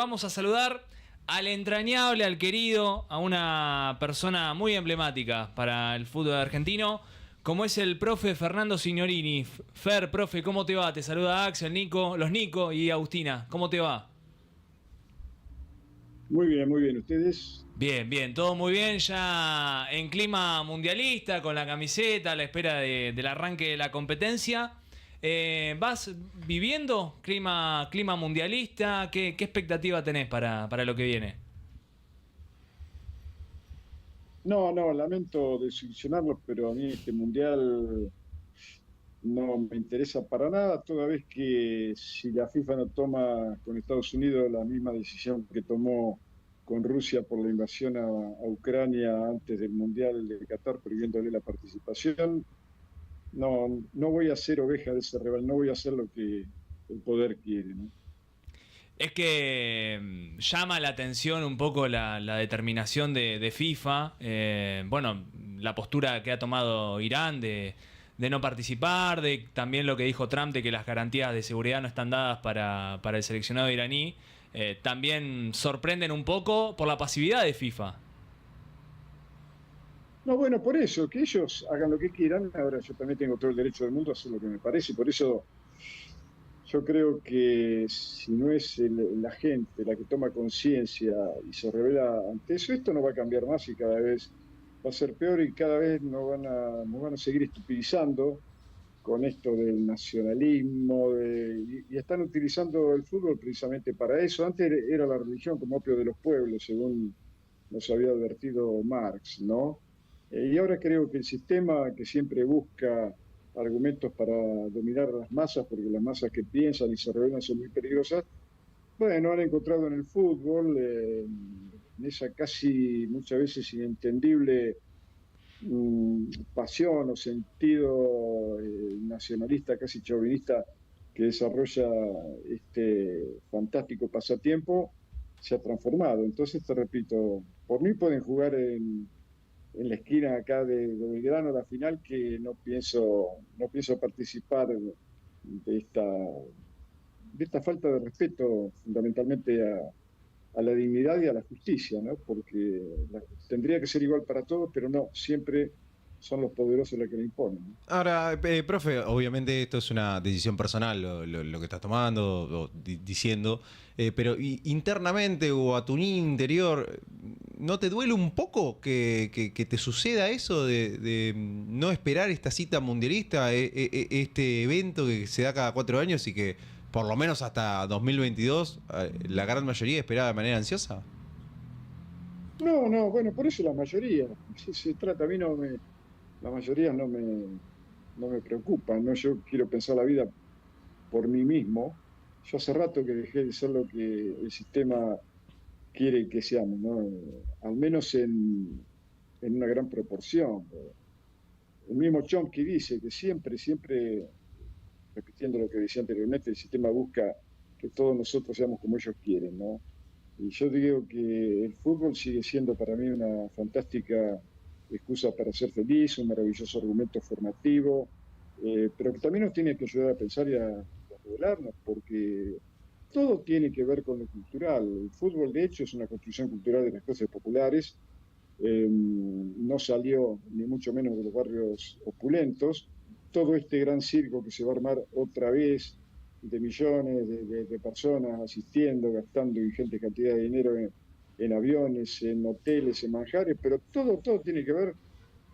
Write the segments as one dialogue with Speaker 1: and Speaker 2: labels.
Speaker 1: Vamos a saludar al entrañable, al querido, a una persona muy emblemática para el fútbol argentino, como es el profe Fernando Signorini. Fer, profe, ¿cómo te va? Te saluda Axel, Nico, los Nico y Agustina. ¿Cómo te va?
Speaker 2: Muy bien, muy bien. ¿Ustedes?
Speaker 1: Bien, bien, todo muy bien, ya en clima mundialista, con la camiseta, a la espera del arranque de la competencia. ¿Vas viviendo clima mundialista? ¿Qué expectativa tenés para lo que viene?
Speaker 2: No, no, lamento desilusionarlos, pero a mí este mundial no me interesa para nada, toda vez que si la FIFA no toma con Estados Unidos la misma decisión que tomó con Rusia por la invasión a Ucrania antes del Mundial de Qatar, prohibiéndole la participación, no voy a ser oveja de ese rebelde, no voy a hacer lo que el poder quiere, ¿no?
Speaker 1: Es que llama la atención un poco la determinación de FIFA. Bueno, la postura que ha tomado Irán de no participar, de también lo que dijo Trump de que las garantías de seguridad no están dadas para el seleccionado iraní. También sorprenden un poco por la pasividad de FIFA.
Speaker 2: No, bueno, por eso, que ellos hagan lo que quieran. Ahora yo también tengo todo el derecho del mundo a hacer lo que me parece. Por eso yo creo que si no es la gente la que toma conciencia y se revela ante eso, esto no va a cambiar más y cada vez va a ser peor y cada vez nos van a seguir estupidizando con esto del nacionalismo y están utilizando el fútbol precisamente para eso. Antes era la religión como opio de los pueblos, según nos había advertido Marx, ¿no? Y ahora creo que el sistema que siempre busca argumentos para dominar a las masas, porque las masas que piensan y se rebelan son muy peligrosas, bueno, han encontrado en el fútbol, en esa casi muchas veces inentendible pasión o sentido nacionalista, casi chauvinista, que desarrolla este fantástico pasatiempo, se ha transformado. Entonces, te repito, por mí pueden jugar en la esquina acá de Belgrano la final, que no pienso participar de esta falta de respeto fundamentalmente a la dignidad y a la justicia, ¿no? Porque tendría que ser igual para todos, pero no, siempre son los poderosos los que le imponen, ¿no?
Speaker 3: Ahora, profe, obviamente esto es una decisión personal, lo que estás tomando o diciendo, pero internamente o a tu niño interior, ¿no te duele un poco que te suceda eso de no esperar esta cita mundialista, este evento que se da cada 4 años y que por lo menos hasta 2022 la gran mayoría esperaba de manera ansiosa?
Speaker 2: No, no, bueno, por eso la mayoría, si se trata, a mí la mayoría no me preocupa, ¿no? Yo quiero pensar la vida por mí mismo. Yo hace rato que dejé de ser lo que el sistema quiere que seamos, ¿no? Al menos en una gran proporción. El mismo Chomsky dice que siempre, repitiendo lo que decía anteriormente, el sistema busca que todos nosotros seamos como ellos quieren, ¿no? Y yo digo que el fútbol sigue siendo para mí una fantástica excusa para ser feliz, un maravilloso argumento formativo, pero que también nos tiene que ayudar a pensar y a revelarnos, porque todo tiene que ver con lo cultural. El fútbol, de hecho, es una construcción cultural de las clases populares, no salió ni mucho menos de los barrios opulentos. Todo este gran circo que se va a armar otra vez de millones de personas asistiendo, gastando ingente cantidad de dinero en aviones, en hoteles, en manjares, pero todo tiene que ver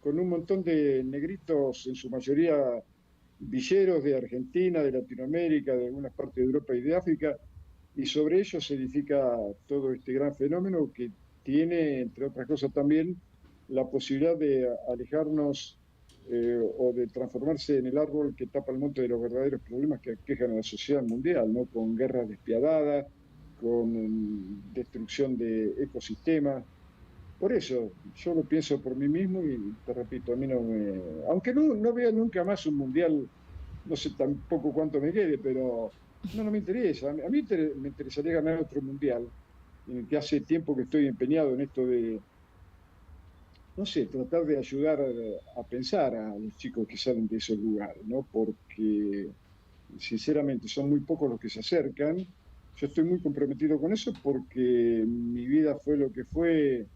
Speaker 2: con un montón de negritos, en su mayoría villeros de Argentina, de Latinoamérica, de algunas partes de Europa y de África, y sobre ellos se edifica todo este gran fenómeno que tiene, entre otras cosas también, la posibilidad de alejarnos o de transformarse en el árbol que tapa el monte de los verdaderos problemas que aquejan a la sociedad mundial, ¿no? Con guerras despiadadas, con destrucción de ecosistemas. Por eso, yo lo pienso por mí mismo y te repito, a mí no me... Aunque no vea nunca más un mundial, no sé tampoco cuánto me quede, pero no me interesa. A mí me interesaría ganar otro mundial, en el que hace tiempo que estoy empeñado en esto de, no sé, tratar de ayudar a pensar a los chicos que salen de esos lugares, ¿no? Porque sinceramente son muy pocos los que se acercan Yo estoy muy comprometido con eso porque mi vida fue lo que fue,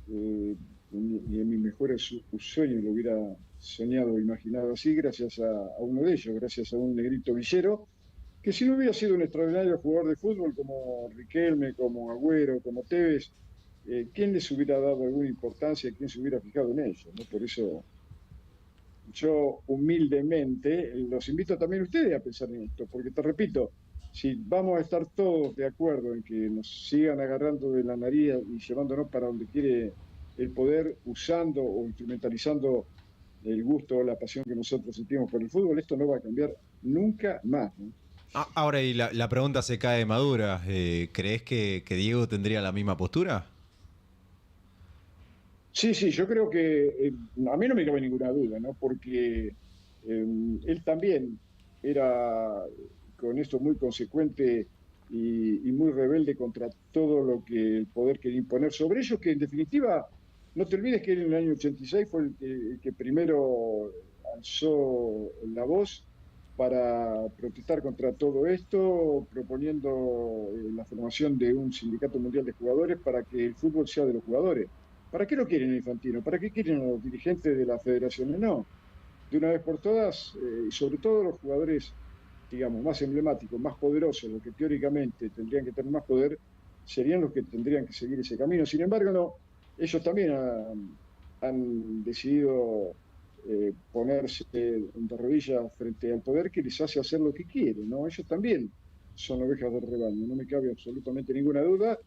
Speaker 2: y en mis mejores sueños lo hubiera soñado o imaginado así, gracias a uno de ellos, gracias a un negrito villero, que si no hubiera sido un extraordinario jugador de fútbol como Riquelme, como Agüero, como Tevez, ¿quién les hubiera dado alguna importancia? ¿Quién se hubiera fijado en ellos? ¿No? Por eso yo humildemente los invito también a ustedes a pensar en esto, porque te repito, si vamos a estar todos de acuerdo en que nos sigan agarrando de la nariz y llevándonos para donde quiere el poder, usando o instrumentalizando el gusto o la pasión que nosotros sentimos por el fútbol, esto no va a cambiar nunca más, ¿no?
Speaker 3: Ahora, y la pregunta se cae madura. ¿Crees que Diego tendría la misma postura?
Speaker 2: Sí, sí, yo creo que a mí no me cabe ninguna duda, ¿no? Porque él también era con esto muy consecuente y muy rebelde contra todo lo que el poder quería imponer sobre ellos, que en definitiva, no te olvides que él en el año 86 fue el que primero alzó la voz para protestar contra todo esto, proponiendo la formación de un sindicato mundial de jugadores para que el fútbol sea de los jugadores. ¿Para qué lo quieren Infantino? ¿Para qué quieren a los dirigentes de las federaciones? No. De una vez por todas, y sobre todo los jugadores, digamos, más emblemáticos, más poderosos, los que teóricamente tendrían que tener más poder, serían los que tendrían que seguir ese camino. Sin embargo, no, ellos también han decidido ponerse de rodillas frente al poder que les hace hacer lo que quieren, ¿no? Ellos también son ovejas del rebaño, no me cabe absolutamente ninguna duda.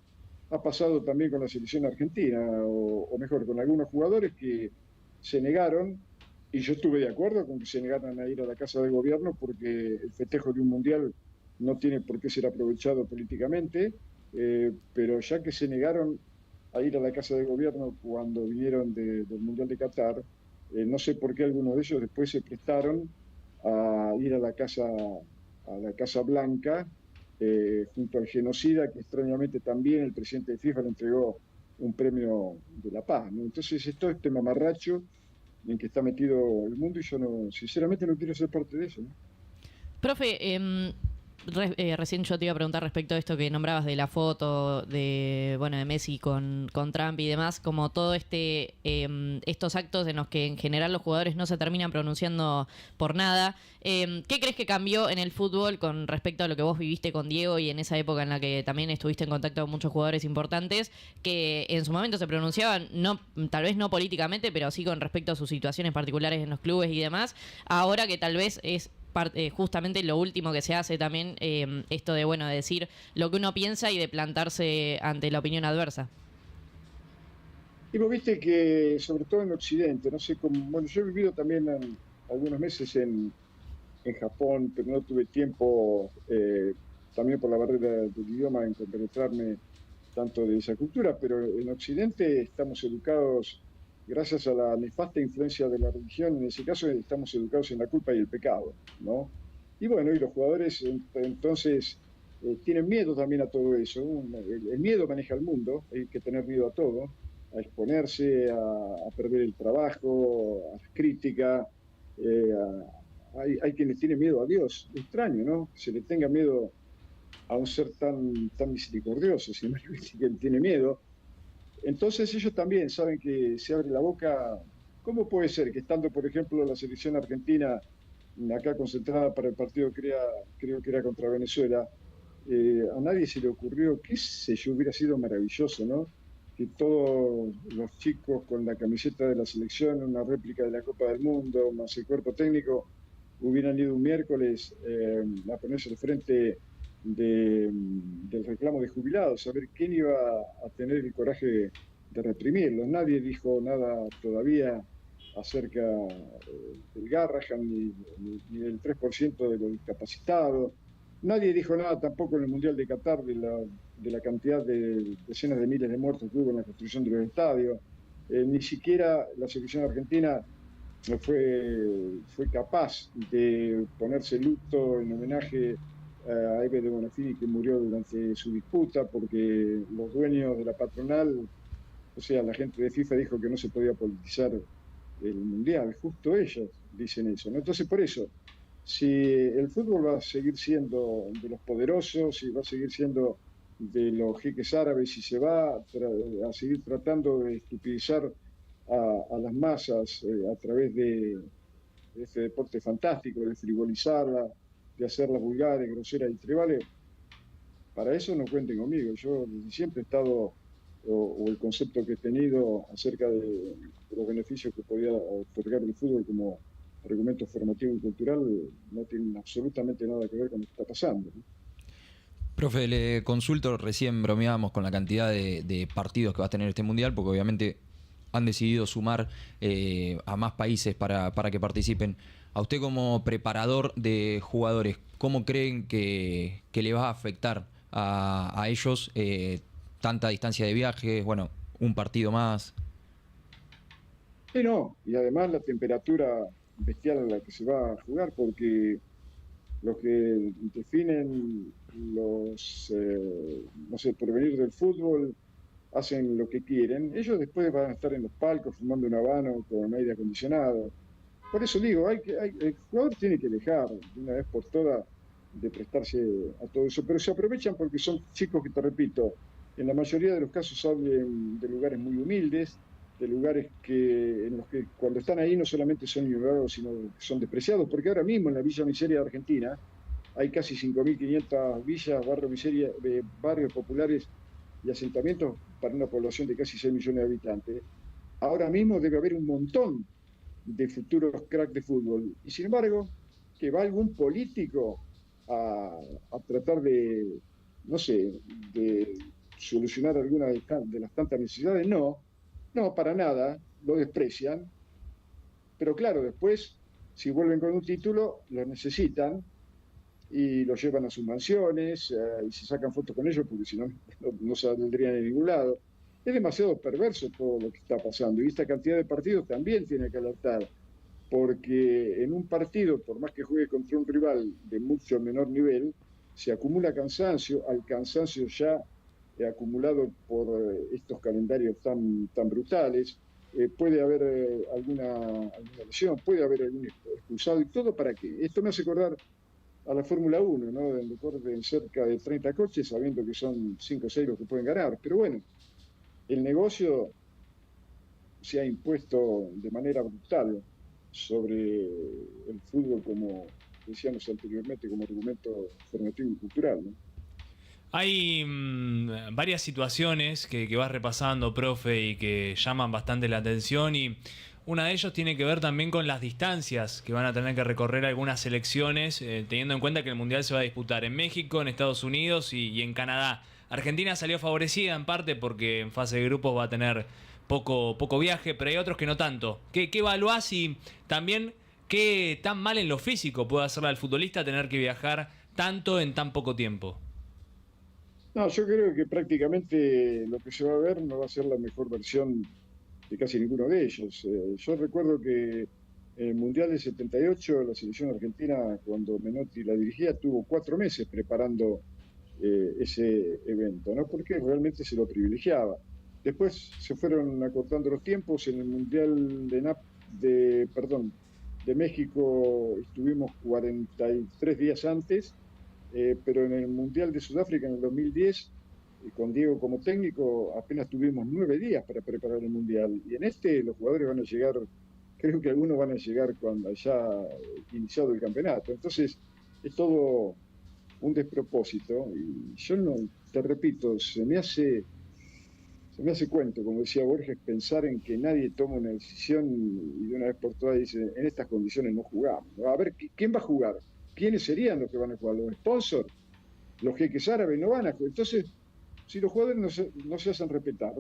Speaker 2: Ha pasado también con la selección argentina, o mejor, con algunos jugadores que se negaron, y yo estuve de acuerdo con que se negaran a ir a la Casa de Gobierno porque el festejo de un mundial no tiene por qué ser aprovechado políticamente, pero ya que se negaron a ir a la Casa de Gobierno cuando vinieron del Mundial de Qatar, no sé por qué algunos de ellos después se prestaron a ir a la Casa Blanca, junto al genocida, que extrañamente también el presidente de FIFA le entregó un premio de la paz, ¿no? Entonces, esto es este mamarracho en que está metido el mundo y yo no, sinceramente no quiero ser parte de eso, ¿no?
Speaker 4: Profe, recién yo te iba a preguntar respecto a esto que nombrabas de la foto de Messi con Trump y demás, como todo estos actos en los que en general los jugadores no se terminan pronunciando por nada. ¿Qué crees que cambió en el fútbol con respecto a lo que vos viviste con Diego y en esa época en la que también estuviste en contacto con muchos jugadores importantes que en su momento se pronunciaban, no, tal vez no políticamente, pero sí con respecto a sus situaciones particulares en los clubes y demás, ahora que tal vez es justamente lo último que se hace también, esto de decir lo que uno piensa y de plantarse ante la opinión adversa?
Speaker 2: Y vos viste que, sobre todo en Occidente, no sé cómo, bueno, yo he vivido también algunos meses en Japón, pero no tuve tiempo, también por la barrera del idioma, en compenetrarme tanto de esa cultura, pero en Occidente estamos educados, gracias a la nefasta influencia de la religión, en ese caso estamos educados en la culpa y el pecado, ¿no? Y bueno, y los jugadores entonces tienen miedo también a todo eso. El miedo maneja el mundo, hay que tener miedo a todo, a exponerse, a perder el trabajo, a las críticas. Hay quienes tienen miedo a Dios, extraño, ¿no? Que se le tenga miedo a un ser tan misericordioso, si no es que él tiene miedo. Entonces ellos también saben que se abre la boca. ¿Cómo puede ser que estando, por ejemplo, la selección argentina acá concentrada para el partido creo que era contra Venezuela, a nadie se le ocurrió, qué sé yo, hubiera sido maravilloso, ¿no? Que todos los chicos con la camiseta de la selección, una réplica de la Copa del Mundo, más el cuerpo técnico, hubieran ido un miércoles a ponerse al frente del reclamo de jubilados, a ver quién iba a tener el coraje de reprimirlos. Nadie dijo nada todavía acerca del Garrahan ni del 3% de los discapacitados. Nadie dijo nada tampoco en el Mundial de Qatar de la cantidad de decenas de miles de muertos que hubo en la construcción de los estadios. Ni siquiera la selección argentina fue capaz de ponerse luto en homenaje a Eve de Bonafini, que murió durante su disputa, porque los dueños de la patronal, o sea, la gente de FIFA dijo que no se podía politizar el Mundial. Justo ellos dicen eso, ¿no? Entonces, por eso, si el fútbol va a seguir siendo de los poderosos, si va a seguir siendo de los jeques árabes, si se va a seguir tratando de estupidizar a las masas a través de este deporte fantástico, de frivolizarla, de hacerla vulgares, groseras y tribales, para eso no cuenten conmigo. Yo desde siempre he estado, o el concepto que he tenido acerca de los beneficios que podía otorgar el fútbol como argumento formativo y cultural, no tienen absolutamente nada que ver con lo que está pasando, ¿no?
Speaker 5: Profe, le consulto, recién bromeábamos con la cantidad de partidos que va a tener este mundial, porque obviamente han decidido sumar a más países para que participen. A usted como preparador de jugadores, ¿cómo creen que le va a afectar a ellos tanta distancia de viaje, bueno, un partido más?
Speaker 2: Sí, no, y además la temperatura bestial a la que se va a jugar, porque los que definen no sé, porvenir del fútbol, hacen lo que quieren. Ellos después van a estar en los palcos fumando un habano con aire acondicionado. Por eso digo, el jugador tiene que dejar de una vez por todas de prestarse a todo eso, pero se aprovechan porque son chicos que, te repito, en la mayoría de los casos salen de lugares muy humildes, de lugares en los que cuando están ahí no solamente son ignorados, sino que son despreciados, porque ahora mismo en la Villa Miseria de Argentina hay casi 5.500 villas, barrios populares y asentamientos para una población de casi 6 millones de habitantes. Ahora mismo debe haber un montón de futuros cracks de fútbol. Y sin embargo, que va algún político a tratar de, no sé, de solucionar alguna de las tantas necesidades, no, para nada, lo desprecian. Pero claro, después, si vuelven con un título, lo necesitan y los llevan a sus mansiones y se sacan fotos con ellos porque si no, no saldrían en ningún lado. Es demasiado perverso todo lo que está pasando y esta cantidad de partidos también tiene que alertar, porque en un partido, por más que juegue contra un rival de mucho menor nivel, se acumula cansancio, al cansancio ya acumulado por estos calendarios tan brutales, puede haber alguna lesión, puede haber algún expulsado y todo para qué. Esto me hace acordar a la Fórmula 1, ¿no? Donde corren cerca de 30 coches, sabiendo que son 5 o 6 los que pueden ganar. Pero bueno, el negocio se ha impuesto de manera brutal sobre el fútbol, como decíamos anteriormente, como argumento formativo y cultural, ¿no?
Speaker 1: Hay varias situaciones que vas repasando, profe, y que llaman bastante la atención, y una de ellas tiene que ver también con las distancias que van a tener que recorrer algunas selecciones, teniendo en cuenta que el Mundial se va a disputar en México, en Estados Unidos y en Canadá. Argentina salió favorecida en parte porque en fase de grupos va a tener poco viaje, pero hay otros que no tanto. ¿Qué evaluás y también qué tan mal en lo físico puede hacerle al futbolista tener que viajar tanto en tan poco tiempo?
Speaker 2: No, yo creo que prácticamente lo que se va a ver no va a ser la mejor versión de casi ninguno de ellos. Yo recuerdo que en el Mundial del 78, la selección argentina, cuando Menotti la dirigía, tuvo 4 meses preparando ese evento, ¿no? Porque realmente se lo privilegiaba. Después se fueron acortando los tiempos. En el Mundial de México estuvimos 43 días antes, pero en el Mundial de Sudáfrica en el 2010, con Diego como técnico, apenas tuvimos 9 días para preparar el Mundial. Y en este los jugadores van a llegar, creo que algunos van a llegar cuando haya iniciado el campeonato. Entonces es todo un despropósito. Y yo no, te repito, se me hace cuento, como decía Borges, pensar en que nadie toma una decisión y de una vez por todas dice, en estas condiciones no jugamos. A ver, ¿quién va a jugar? ¿Quiénes serían los que van a jugar? ¿Los sponsors? ¿Los jeques árabes no van a jugar? Entonces, si los jugadores no se hacen respetar,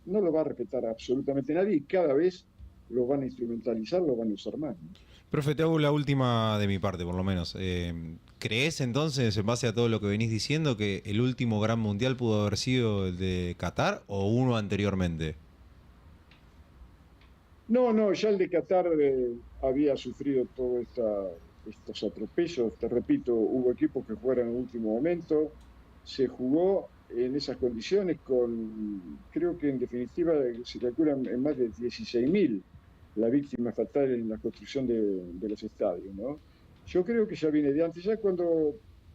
Speaker 2: no lo va a respetar absolutamente nadie y cada vez lo van a instrumentalizar, lo van a usar más, ¿no?
Speaker 3: Profe, te hago la última de mi parte, por lo menos. ¿Crees entonces, en base a todo lo que venís diciendo, que el último gran mundial pudo haber sido el de Qatar o uno anteriormente?
Speaker 2: No, ya el de Qatar había sufrido todos estos atropellos. Te repito, hubo equipos que jugaron en el último momento. Se jugó en esas condiciones creo que en definitiva se calculan en más de 16.000 las víctimas fatales en la construcción de los estadios, ¿no? Yo creo que ya viene de antes,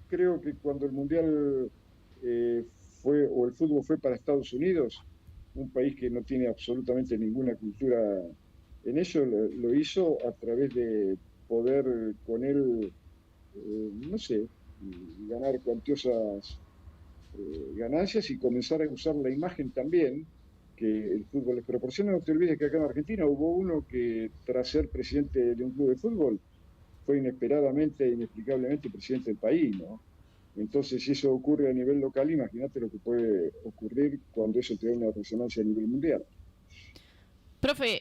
Speaker 2: creo que cuando el Mundial eh, o el fútbol fue para Estados Unidos, un país que no tiene absolutamente ninguna cultura en eso, lo hizo a través de poder con él, no sé, ganar cuantiosas ganancias y comenzar a usar la imagen también que el fútbol les proporciona. No te olvides que acá en Argentina hubo uno que tras ser presidente de un club de fútbol fue inesperadamente, inexplicablemente presidente del país, ¿no? Entonces, si eso ocurre a nivel local, imagínate lo que puede ocurrir cuando eso tiene una resonancia a nivel mundial.
Speaker 4: Profe,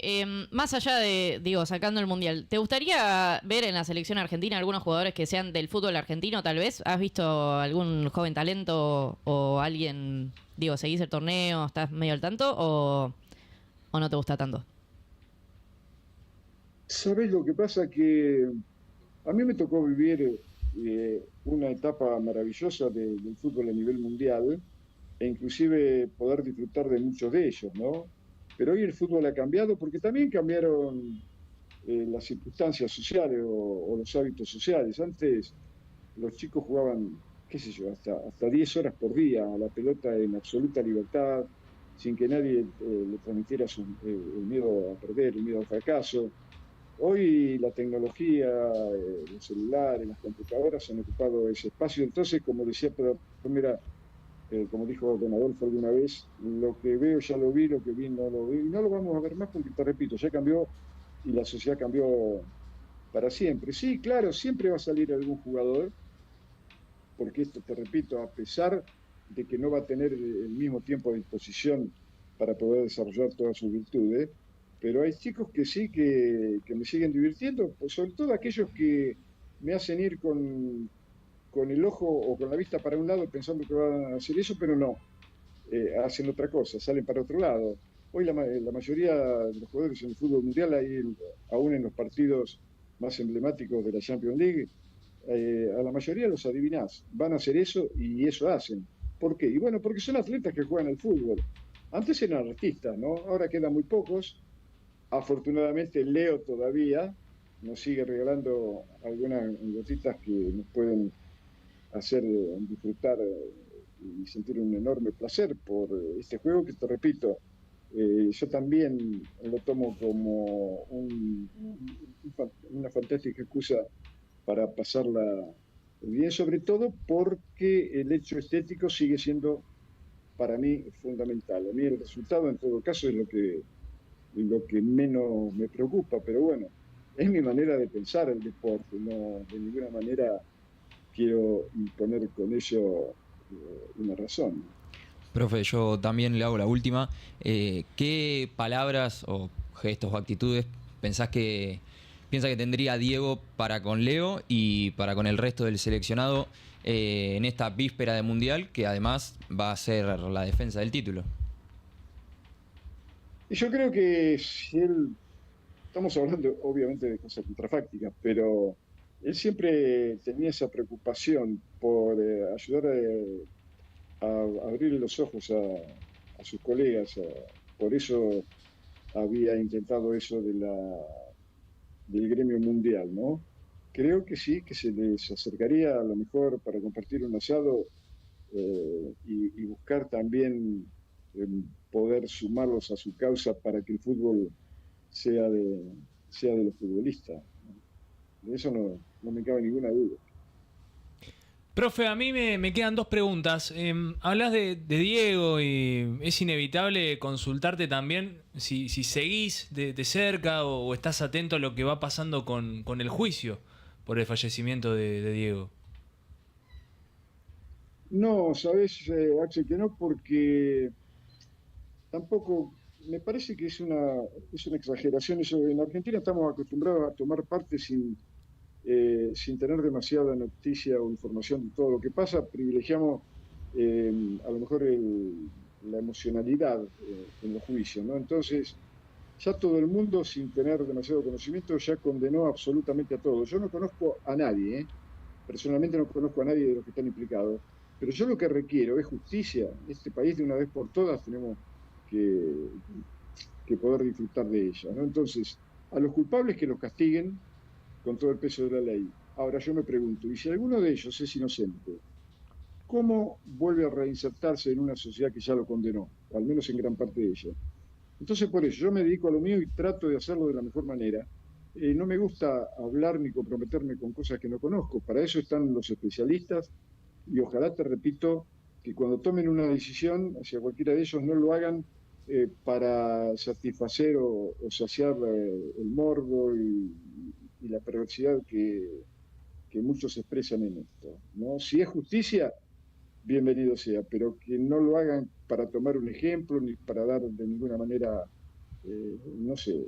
Speaker 4: más allá de, digo, sacando el Mundial, ¿te gustaría ver en la selección argentina algunos jugadores que sean del fútbol argentino, tal vez? ¿Has visto algún joven talento o alguien, digo, seguís el torneo, estás medio al tanto o no te gusta tanto?
Speaker 2: ¿Sabés lo que pasa? Que a mí me tocó vivir una etapa maravillosa del fútbol a nivel mundial e inclusive poder disfrutar de muchos de ellos, ¿no? Pero hoy el fútbol ha cambiado porque también cambiaron las circunstancias sociales o los hábitos sociales. Antes los chicos jugaban, qué sé yo, hasta 10 horas por día a la pelota en absoluta libertad, sin que nadie le transmitiera el miedo a perder, el miedo al fracaso. Hoy la tecnología, los celulares, las computadoras han ocupado ese espacio. Entonces, como decía Pedro, mira, como dijo don Adolfo alguna vez, lo que veo ya lo vi, lo que vi no lo vi, y no lo vamos a ver más porque, te repito, ya cambió y la sociedad cambió para siempre. Sí, claro, siempre va a salir algún jugador, porque esto, te repito, a pesar de que no va a tener el mismo tiempo a disposición para poder desarrollar todas sus virtudes, pero hay chicos que sí, que me siguen divirtiendo, pues sobre todo aquellos que me hacen ir con el ojo o con la vista para un lado pensando que van a hacer eso, pero no, hacen otra cosa, salen para otro lado. Hoy la mayoría de los jugadores en el fútbol mundial, aún en los partidos más emblemáticos de la Champions League, a la mayoría los adivinás, van a hacer eso y eso hacen. ¿Por qué? Y bueno, porque son atletas que juegan al fútbol. Antes eran artistas, ¿no? Ahora quedan muy pocos. Afortunadamente Leo todavía nos sigue regalando algunas gotitas que nos pueden hacer disfrutar y sentir un enorme placer por este juego que, te repito, yo también lo tomo como una fantástica excusa para pasarla bien, sobre todo porque el hecho estético sigue siendo para mí fundamental. A mí el resultado, en todo caso, es lo que menos me preocupa, pero bueno, es mi manera de pensar el deporte, no de ninguna manera quiero imponer con ello una razón.
Speaker 5: Profe, yo también le hago la última. ¿Qué palabras o gestos o actitudes piensa que tendría Diego para con Leo y para con el resto del seleccionado en esta víspera de Mundial, que además va a ser la defensa del título?
Speaker 2: Y yo creo que si él, estamos hablando obviamente de cosas contrafácticas, pero él siempre tenía esa preocupación por ayudar a abrir los ojos a sus colegas. Por eso había intentado eso del gremio mundial, ¿no? Creo que sí, que se les acercaría a lo mejor para compartir un asado y buscar también poder sumarlos a su causa para que el fútbol sea de los futbolistas. De eso no me cabe ninguna duda.
Speaker 1: Profe, a mí me quedan dos preguntas. Hablas de Diego y es inevitable consultarte también si seguís de cerca o estás atento a lo que va pasando con el juicio por el fallecimiento de Diego.
Speaker 2: No, sabes, Axel, que no, porque tampoco me parece que es una exageración eso. En Argentina estamos acostumbrados a tomar parte sin tener demasiada noticia o información de todo lo que pasa. Privilegiamos a lo mejor la emocionalidad en los juicios, ¿no? Entonces, ya todo el mundo, sin tener demasiado conocimiento, ya condenó absolutamente a todos. Yo no conozco a nadie, personalmente no conozco a nadie de los que están implicados, pero yo lo que requiero es justicia. Este país, de una vez por todas, tenemos que, que poder disfrutar de ella, ¿no? Entonces, a los culpables que los castiguen con todo el peso de la ley. Ahora yo me pregunto, ¿y si alguno de ellos es inocente? ¿Cómo vuelve a reinsertarse en una sociedad que ya lo condenó? O al menos en gran parte de ella. Entonces, por eso yo me dedico a lo mío y trato de hacerlo de la mejor manera. No me gusta hablar ni comprometerme con cosas que no conozco. Para eso están los especialistas y ojalá, te repito, que cuando tomen una decisión hacia cualquiera de ellos no lo hagan para satisfacer o saciar el morbo y la perversidad que muchos expresan en esto, ¿no? Si es justicia, bienvenido sea, pero que no lo hagan para tomar un ejemplo ni para dar de ninguna manera, no sé,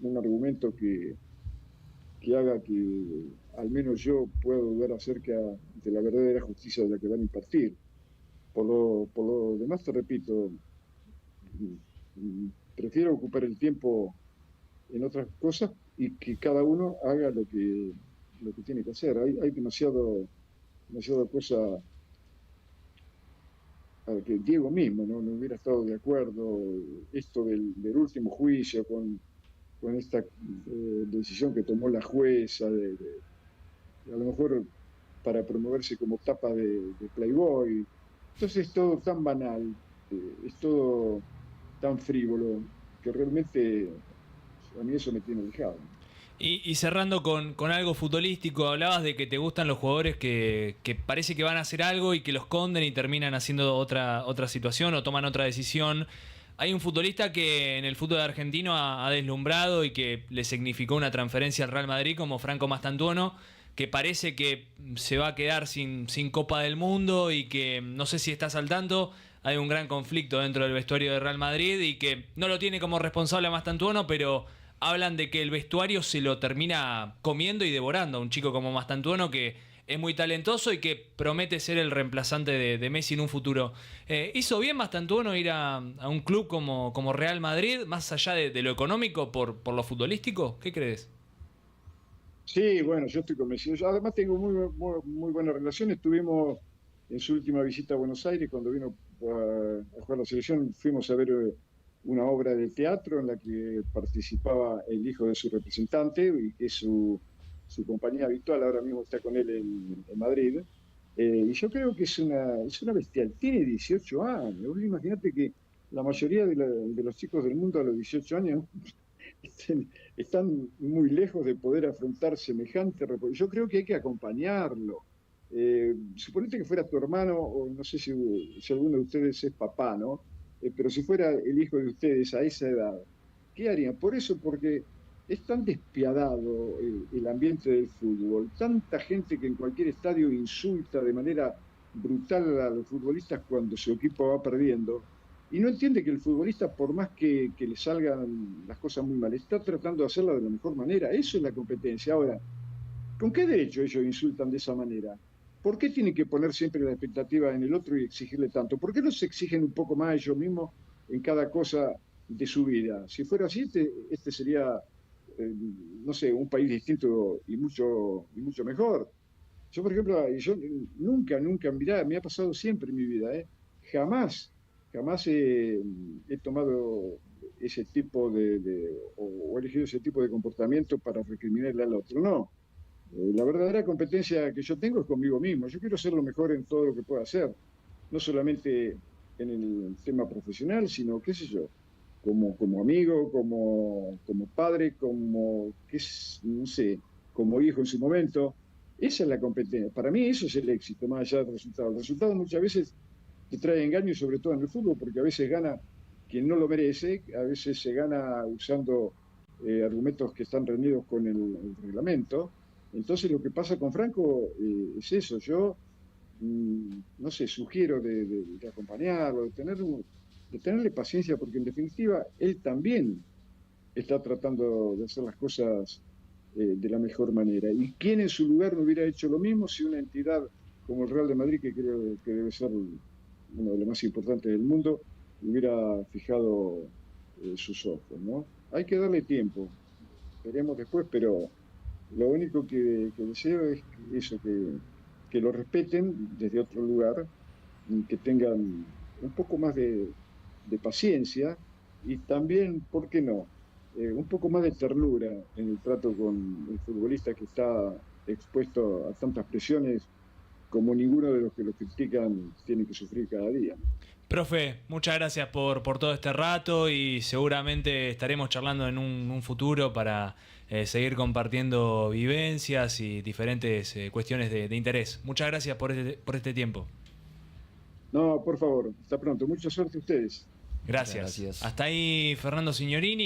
Speaker 2: un argumento que haga que al menos yo pueda dudar acerca de la verdadera justicia de la que van a impartir. Por lo demás, te repito, prefiero ocupar el tiempo en otras cosas y que cada uno haga lo que tiene que hacer. Hay demasiada cosa a la que Diego mismo no hubiera estado de acuerdo, esto del último juicio con esta decisión que tomó la jueza, a lo mejor para promoverse como tapa de Playboy. Entonces es todo tan banal, es todo tan frívolo, que realmente a mí eso me tiene alejado.
Speaker 1: Y cerrando con algo futbolístico, hablabas de que te gustan los jugadores que parece que van a hacer algo y que los esconden y terminan haciendo otra situación o toman otra decisión. Hay un futbolista que en el fútbol argentino ha deslumbrado y que le significó una transferencia al Real Madrid, como Franco Mastantuono, que parece que se va a quedar sin Copa del Mundo y que, no sé si estás al tanto, hay un gran conflicto dentro del vestuario de Real Madrid y que no lo tiene como responsable a Mastantuono, pero hablan de que el vestuario se lo termina comiendo y devorando a un chico como Mastantuono, que es muy talentoso y que promete ser el reemplazante de Messi en un futuro. ¿Hizo bien Mastantuono ir a un club como Real Madrid, más allá de lo económico, por lo futbolístico? ¿Qué crees?
Speaker 2: Sí, bueno, yo estoy convencido. Yo además tengo muy buenas relaciones. Tuvimos en su última visita a Buenos Aires, cuando vino a jugar la selección, fuimos a ver una obra de teatro en la que participaba el hijo de su representante, y que es su compañía habitual, ahora mismo está con él en Madrid. Y yo creo que es una bestial. Tiene 18 años. Imagínate que la mayoría de los chicos del mundo a los 18 años están muy lejos de poder afrontar semejante. Yo creo que hay que acompañarlo. Suponete que fuera tu hermano, o no sé si alguno de ustedes es papá, ¿no? Pero si fuera el hijo de ustedes a esa edad, ¿qué harían? Por eso, porque es tan despiadado el ambiente del fútbol, tanta gente que en cualquier estadio insulta de manera brutal a los futbolistas cuando su equipo va perdiendo, y no entiende que el futbolista, por más que le salgan las cosas muy mal, está tratando de hacerla de la mejor manera. Eso es la competencia. Ahora, ¿con qué derecho ellos insultan de esa manera? ¿Por qué tienen que poner siempre la expectativa en el otro y exigirle tanto? ¿Por qué no se exigen un poco más ellos mismos en cada cosa de su vida? Si fuera así, este sería, no sé, un país distinto y mucho mejor. Yo, por ejemplo, nunca, mirá, me ha pasado siempre en mi vida, jamás he tomado ese tipo o elegido ese tipo de comportamiento para recriminarle al otro. No. La verdadera competencia que yo tengo es conmigo mismo. Yo quiero ser lo mejor en todo lo que pueda hacer, no solamente en el tema profesional, sino, qué sé yo, como amigo, como padre, no sé, como hijo en su momento. Esa es la competencia. Para mí eso es el éxito, más allá del resultado. El resultado muchas veces te trae engaños, sobre todo en el fútbol, porque a veces gana quien no lo merece, a veces se gana usando argumentos que están reunidos con el reglamento. Entonces lo que pasa con Franco es eso. Yo, no sé, sugiero de acompañarlo, de tenerle paciencia, porque en definitiva él también está tratando de hacer las cosas de la mejor manera. ¿Y quién en su lugar no hubiera hecho lo mismo si una entidad como el Real de Madrid, que creo que debe ser uno de los más importantes del mundo, hubiera fijado sus ojos, ¿no? Hay que darle tiempo, veremos después, pero lo único que deseo es eso, que lo respeten desde otro lugar, y que tengan un poco más de paciencia y también, ¿por qué no? Un poco más de ternura en el trato con el futbolista que está expuesto a tantas presiones como ninguno de los que lo critican tiene que sufrir cada día.
Speaker 1: Profe, muchas gracias por todo este rato y seguramente estaremos charlando en un futuro para seguir compartiendo vivencias y diferentes cuestiones de interés. Muchas gracias por este tiempo.
Speaker 2: No, por favor, hasta pronto. Mucha suerte a ustedes.
Speaker 1: Gracias.
Speaker 5: Gracias.
Speaker 1: Hasta ahí Fernando Signorini.